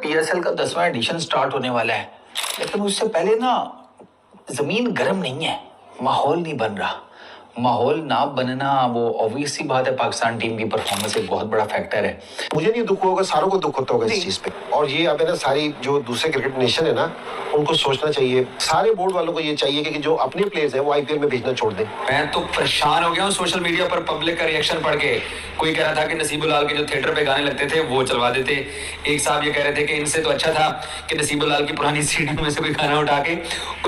PSL का 10वां addition start होने वाला है, लेकिन उससे पहले ना जमीन गर्म नहीं है, माहौल नहीं बन रहा। माहौल ना बनना वो ऑब्वियस सी बात है, पाकिस्तान टीम की परफॉर्मेंस एक बहुत बड़ा फैक्टर है। मुझे नहीं दुख होगा, सारों को दुख होता होगा इस चीज पे। और ये अब है ना, सारी जो दूसरे क्रिकेट नेशन है ना, उनको सोचना चाहिए, सारे बोर्ड वालों को ये चाहिए कि जो अपने प्लेयर्स हैं वो IPL में भेजना छोड़ दें। मैं तो परेशान हो गया हूँ सोशल मीडिया पर पब्लिक का रिएक्शन पढ़ के। कोई कह रहा था कि नसीबुल्लाह के जो थिएटर पे गाने लगते थे वो चलवा देते। एक साहब ये कह रहे थे कि इनसे तो अच्छा था कि नसीबुल्लाह की पुरानी सीडी में से कोई गाना उठा के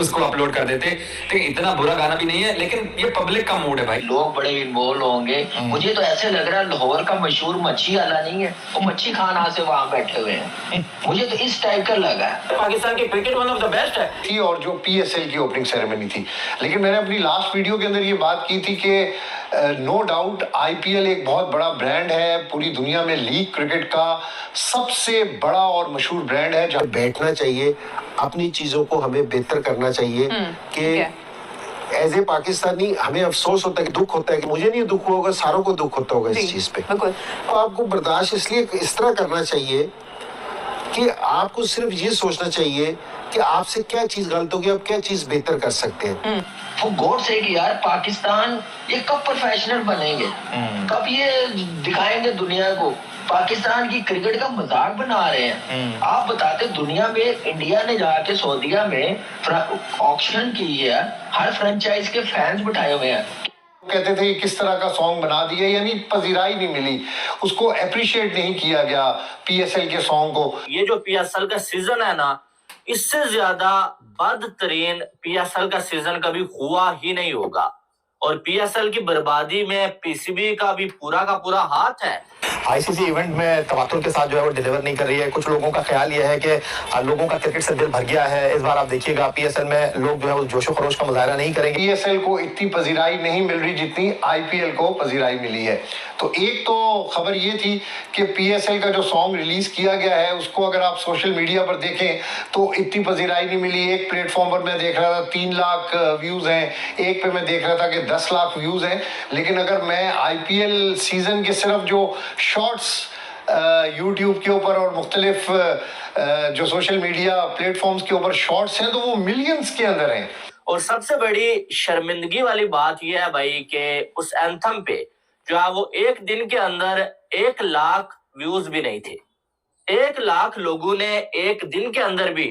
उसको अपलोड कर देते। लेकिन इतना बुरा गाना भी नहीं है, लेकिन ये पब्लिक का मूड है भाई। लोग बड़े इन्वॉल्व होंगे। मुझे तो ऐसे लग रहा है लाहौर का मशहूर मच्छी वाला नहीं है, वो मच्छी खाना से वहाँ बैठे हुए हैं। मुझे तो इस टाइप का लगा। पाकिस्तान की cricket one of the best है थी, और जो PSL की ओपनिंग सेरेमनी थी। लेकिन मैंने अपनी लास्ट वीडियो के अंदर ये बात की थी कि नो डाउट IPL एक बहुत बड़ा ब्रांड है, पूरी दुनिया में लीग क्रिकेट का सबसे बड़ा और मशहूर ब्रांड है, जहाँ बैठना चाहिए, अपनी चीजों को हमें बेहतर करना चाहिए। कि एज ए पाकिस्तानी हमें अफसोस होता है, कि दुख होता है, कि मुझे नहीं दुख होगा, सारों को दुख होता होगा इस चीज पे। तो आपको बर्दाश्त इसलिए इस तरह करना चाहिए कि आपको सिर्फ ये सोचना चाहिए कि आपसे क्या चीज गलत होगी, आप क्या चीज बेहतर कर सकते हैं। वो गॉड से कि यार पाकिस्तान ये कब प्रोफेशनल बनेंगे, कब ये दिखाएंगे दुनिया को पाकिस्तान की क्रिकेट का मजाक बना रहे हैं। आप बताते दुनिया में इंडिया ने जाके सऊदीया में ऑक्शन की है, हर फ्रेंचाइज के फैंस बिठाए हुए हैं। कहते थे कि किस तरह का सॉन्ग बना दिया, यानी पजीराई नहीं मिली, उसको अप्रिशिएट नहीं किया गया PSL के सॉन्ग को। ये जो PSL का सीजन है ना, इससे ज्यादा बदतरीन PSL का सीजन कभी हुआ ही नहीं होगा। और PSL की बर्बादी में PCB का भी पूरा का पूरा हाथ है। ICC इवेंट में तवातुर के साथ जो है वो डिलीवर नहीं कर रही है। कुछ लोगों का ख्याल ये है कि लोगों का क्रिकेट से दिल भर गया है। इस बार आप देखिएगा PSL में लोग जो है वो जोशो खरोश का मुजाहरा नहीं करेंगे। PSL को इतनी पजीराई नहीं मिल रही जितनी IPL को पजीराई मिली है। तो एक तो खबर ये थी कि PSL का जो सॉन्ग रिलीज किया गया है, उसको अगर आप सोशल मीडिया पर देखें तो इतनी पजीराई नहीं मिली। एक प्लेटफॉर्म पर मैं देख रहा था 3 लाख व्यूज हैं, एक पे मैं देख रहा था कि 10 लाख व्यूज हैं। लेकिन अगर मैं IPL सीजन के सिर्फ जो शॉर्ट्स YouTube के ऊपर और मुख्तलिफ जो सोशल मीडिया प्लेटफॉर्म्स के ऊपर शॉर्ट्स हैं, तो वो मिलियंस के अंदर हैं। और सबसे बड़ी शर्मिंदगी वाली बात यह है भाई कि उस एंथम पे जो है वो एक दिन के अंदर 1 लाख व्यूज भी नहीं थे। 1 लाख लोगों ने एक दिन के अंदर भी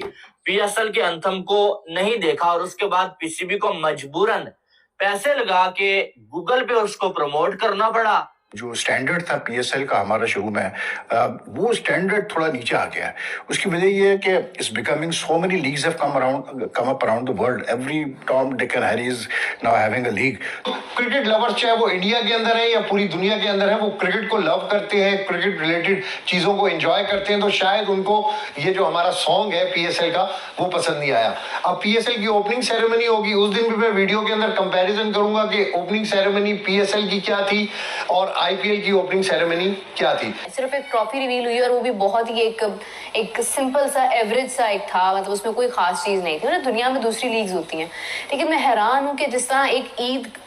PSL के एंथम को नहीं देखा, और उसके बाद PCB को मजबूरन पैसे लगा के गूगल पे उसको प्रमोट करना पड़ा। जो स्टैंडर्ड था PSL का हमारा शुरू में, वो स्टैंडर्ड थोड़ा नीचे आ गया है। उसकी वजह ये है कि it's becoming so many leagues have come up around the world. Every Tom Dick and Harry is now having a league. Cricket lovers चाहे वो इंडिया के अंदर है या पूरी दुनिया के अंदर है, वो क्रिकेट को लव करते हैं, क्रिकेट रिलेटेड चीज़ों को एंजॉय करते हैं। तो शायद उनको ये जो हमारा सॉन्ग है PSL का वो पसंद नहीं आया। अब PSL की ओपनिंग सेरेमनी होगी, उस दिन भी मैं वीडियो के अंदर कंपैरिजन करूंगा कि ओपनिंग सेरेमनी PSL की क्या थी और IPL की ओपनिंग सेरेमनी क्या थी। सिर्फ एक ट्रॉफी रिवील हुई और वो भी बहुत ही एक सिंपल सा एवरेज सा एक था, मतलब उसमें कोई खास चीज नहीं थी। मतलब दुनिया में दूसरी लीग्स होती हैं, लेकिन मैं हैरान हूँ कि जिस तरह एक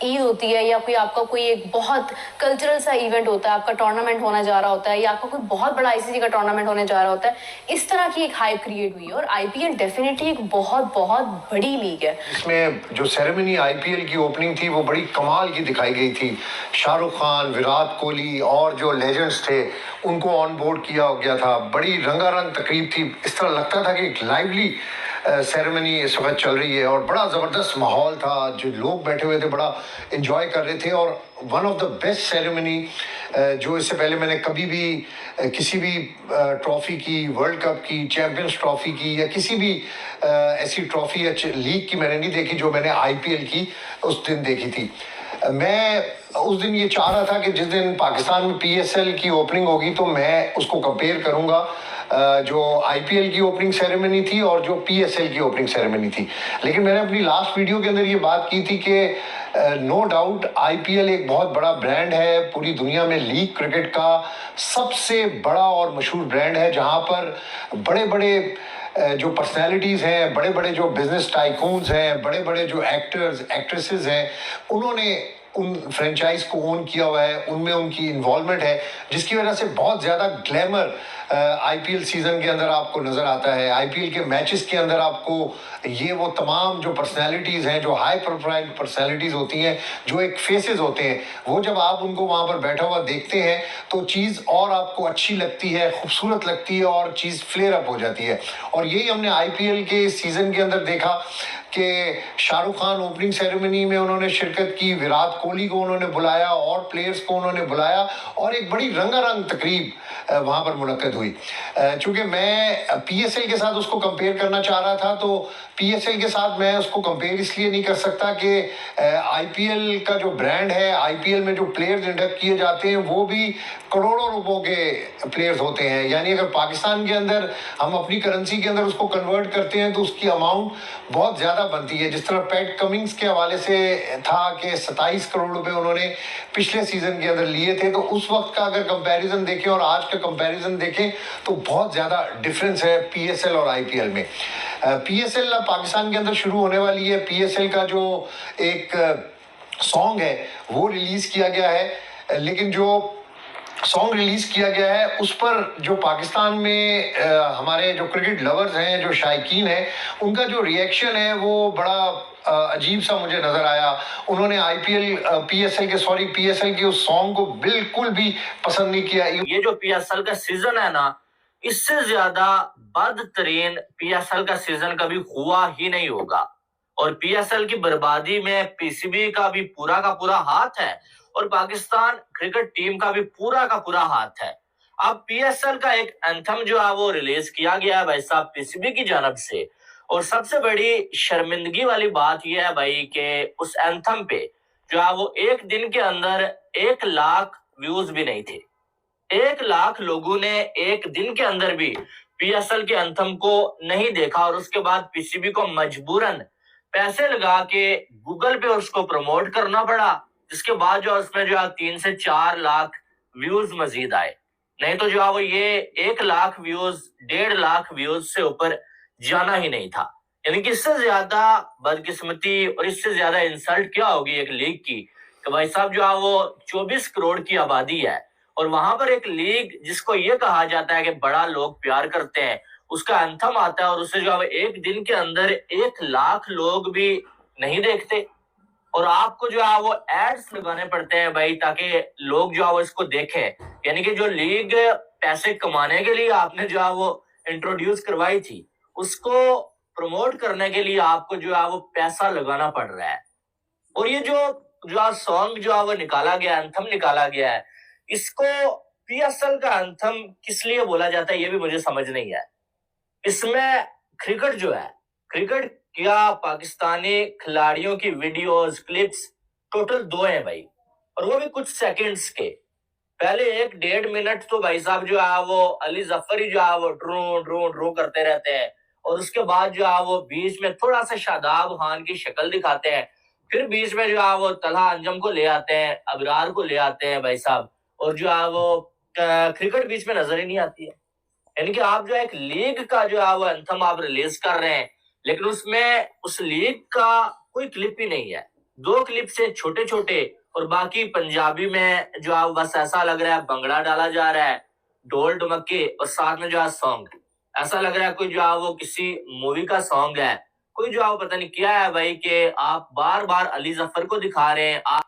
ईद होती है या कोई आपका कोई एक बहुत कल्चरल सा इवेंट होता है, आपका टूर्नामेंट होने जा रहा होता है या आपका कोई बहुत बड़ा ICC का टूर्नामेंट होने जा रहा होता है, इस तरह की एक हाइप क्रिएट हुई है। और IPL डेफिनेटली एक बहुत बहुत बड़ी लीग है। इसमें जो सेरेमनी IPL की ओपनिंग थी वो बड़ी कमाल की दिखाई गई थी। शाहरुख खान, विराट कोहली और जो लेजेंड्स थे उनको ऑन बोर्ड किया गया था। बड़ी रंगारंग तकरीब थी, इस तरह लगता था कि एक लाइवली सेरेमनी इस वक्त चल रही है और बड़ा ज़बरदस्त माहौल था। जो लोग बैठे हुए थे बड़ा एंजॉय कर रहे थे। और one of the best ceremony जो इससे पहले मैंने कभी भी किसी भी ट्रॉफ़ी की, वर्ल्ड कप की, चैम्पियंस ट्रॉफ़ी की या किसी भी ऐसी ट्रॉफ़ी या लीग की मैंने नहीं देखी जो मैंने IPL की उस दिन देखी थी। मैं उस दिन ये चाह रहा था कि जिस दिन पाकिस्तान में PSL की ओपनिंग होगी तो मैं उसको कंपेयर करूंगा जो IPL की ओपनिंग सेरेमनी थी और जो PSL की ओपनिंग सेरेमनी थी। लेकिन मैंने अपनी लास्ट वीडियो के अंदर ये बात की थी कि नो डाउट IPL एक बहुत बड़ा ब्रांड है, पूरी दुनिया में लीग क्रिकेट का सबसे बड़ा और मशहूर ब्रांड है, जहाँ पर बड़े बड़े जो पर्सनालिटीज़ हैं, बड़े बड़े जो बिजनेस टाइकून्स हैं, बड़े बड़े जो एक्टर्स एक्ट्रेसेस हैं, उन्होंने उन फ्रेंचाइज को ओन किया हुआ है, उनमें उनकी इन्वॉल्वमेंट है, जिसकी वजह से बहुत ज़्यादा ग्लैमर आईपीएल सीज़न के अंदर आपको नज़र आता है। आईपीएल के मैचेस के अंदर आपको ये वो तमाम जो पर्सनैलिटीज़ हैं, जो हाई प्रोफाइल पर्सनैलिटीज़ होती हैं, जो एक फेसेस होते हैं, वो जब आप उनको वहाँ पर बैठा हुआ देखते हैं तो चीज़ और आपको अच्छी लगती है, खूबसूरत लगती है और चीज़ फ्लेयर अप हो जाती है। और यही हमने आईपीएल के सीज़न के अंदर देखा कि शाहरुख खान ओपनिंग सेरेमनी में उन्होंने शिरकत की, विराट कोहली को उन्होंने बुलाया और प्लेयर्स को उन्होंने बुलाया और एक बड़ी रंगारंग तकरीब वहाँ पर मुनक्कद हुई। चूँकि मैं पीएसएल के साथ उसको कंपेयर करना चाह रहा था, तो पीएसएल के साथ मैं उसको कंपेयर इसलिए नहीं कर सकता कि आईपीएल का जो ब्रांड है, आईपीएल में जो प्लेयर्स इंडक्ट किए जाते हैं वो भी करोड़ों रुपयों के प्लेयर्स होते हैं। यानी अगर पाकिस्तान के अंदर हम अपनी करेंसी के अंदर उसको कन्वर्ट करते हैं तो उसकी अमाउंट बहुत ज़्यादा बनती है। जिस तरह पैट कमिंग्स के हवाले से था कि 27 करोड़ रुपए उन्होंने पिछले सीज़न के अंदर लिए थे, तो उस वक्त का अगर कंपैरिजन देखें और आज का कंपैरिजन देखें तो बहुत ज़्यादा डिफरेंस है पीएसएल और आईपीएल में। पीएसएल पाकिस्तान के अंदर शुरू होने वाली है। पीएसएल का जो एक सॉन्ग है वो रिलीज़ किया गया है, लेकिन जो सॉन्ग रिलीज किया गया है उस पर जो पाकिस्तान में हमारे जो क्रिकेट लवर्स हैं, जो शायकीन हैं, उनका जो रिएक्शन है वो बड़ा अजीब सा मुझे नजर आया। उन्होंने पीएसएल के उस सॉन्ग को बिल्कुल भी पसंद नहीं किया। ये जो पीएसएल का सीजन है ना, इससे ज्यादा बदतरीन पीएसएल का सीजन कभी हुआ ही नहीं होगा। और पीएसएल की बर्बादी में पीसीबी का भी पूरा का पूरा हाथ है और पाकिस्तान क्रिकेट टीम का भी पूरा का पूरा हाथ है। अब पीएसएल का एक एंथम जो है वो रिलीज किया गया है भाई साहब पीसीबी की जानब से, और सबसे बड़ी शर्मिंदगी वाली बात यह है भाई कि उस एंथम पे जो है वो एक दिन के अंदर 1 लाख व्यूज भी नहीं थे। 1 लाख लोगों ने एक दिन के अंदर भी पीएसएल के एंथम को नहीं देखा और उसके बाद पीसीबी को मजबूरन पैसे लगा के गूगल पे उसको प्रमोट करना पड़ा, जिसके बाद जो उसमें जो है 3 से 4 लाख व्यूज मजीद आए। नहीं तो जो है वो ये 1 लाख व्यूज 1.5 लाख व्यूज से ऊपर जाना ही नहीं था। यानी कि इससे ज्यादा बदकिस्मती और इससे ज्यादा इंसल्ट क्या होगी एक लीग की कि भाई साहब जो है वो 24 करोड़ की आबादी है और वहां पर एक लीग जिसको ये कहा जाता है कि बड़ा लोग प्यार करते हैं, उसका एंथम आता है और उससे जो है एक दिन के अंदर 1 लाख लोग भी नहीं देखते और आपको जो है वो एड्स लगाने पड़ते हैं भाई ताकि लोग जो है वो इसको देखें। यानी कि जो लीग पैसे कमाने के लिए आपने जो है वो इंट्रोड्यूस करवाई थी, उसको प्रमोट करने के लिए आपको जो है वो पैसा लगाना पड़ रहा है। और ये जो सॉन्ग जो है वो निकाला गया, एंथम निकाला गया है, इसको पीएसएल का एंथम किस लिए बोला जाता है ये भी मुझे समझ नहीं है। इसमें क्रिकेट जो है, क्रिकेट क्या पाकिस्तानी खिलाड़ियों की वीडियोस क्लिप्स टोटल 2 हैं भाई, और वो भी कुछ सेकंड्स के। पहले 1-1.5 मिनट तो भाई साहब जो है वो अली जफर ही जो है वो ड्रो करते रहते हैं और उसके बाद जो है वो बीच में थोड़ा सा शादाब खान की शक्ल दिखाते हैं, फिर बीच में जो है वो तलहा अंजम को ले आते हैं, अबरार को ले आते हैं भाई साहब, और जो है वो क्रिकेट बीच में नजर ही नहीं आती है। यानी कि आप जो एक लीग का जो है वो एंथम आप रिलीज कर रहे हैं, लेकिन उसमें उस लीग का कोई क्लिप ही नहीं है। 2 क्लिप से छोटे छोटे और बाकी पंजाबी में जो है बस ऐसा लग रहा है भंगड़ा डाला जा रहा है, ढोल ढमक्के और साथ में जो है सॉन्ग, ऐसा लग रहा है कोई जो है वो किसी मूवी का सॉन्ग है। कोई जो है वो पता नहीं क्या है भाई कि आप बार बार अली जफर को दिखा रहे हैं।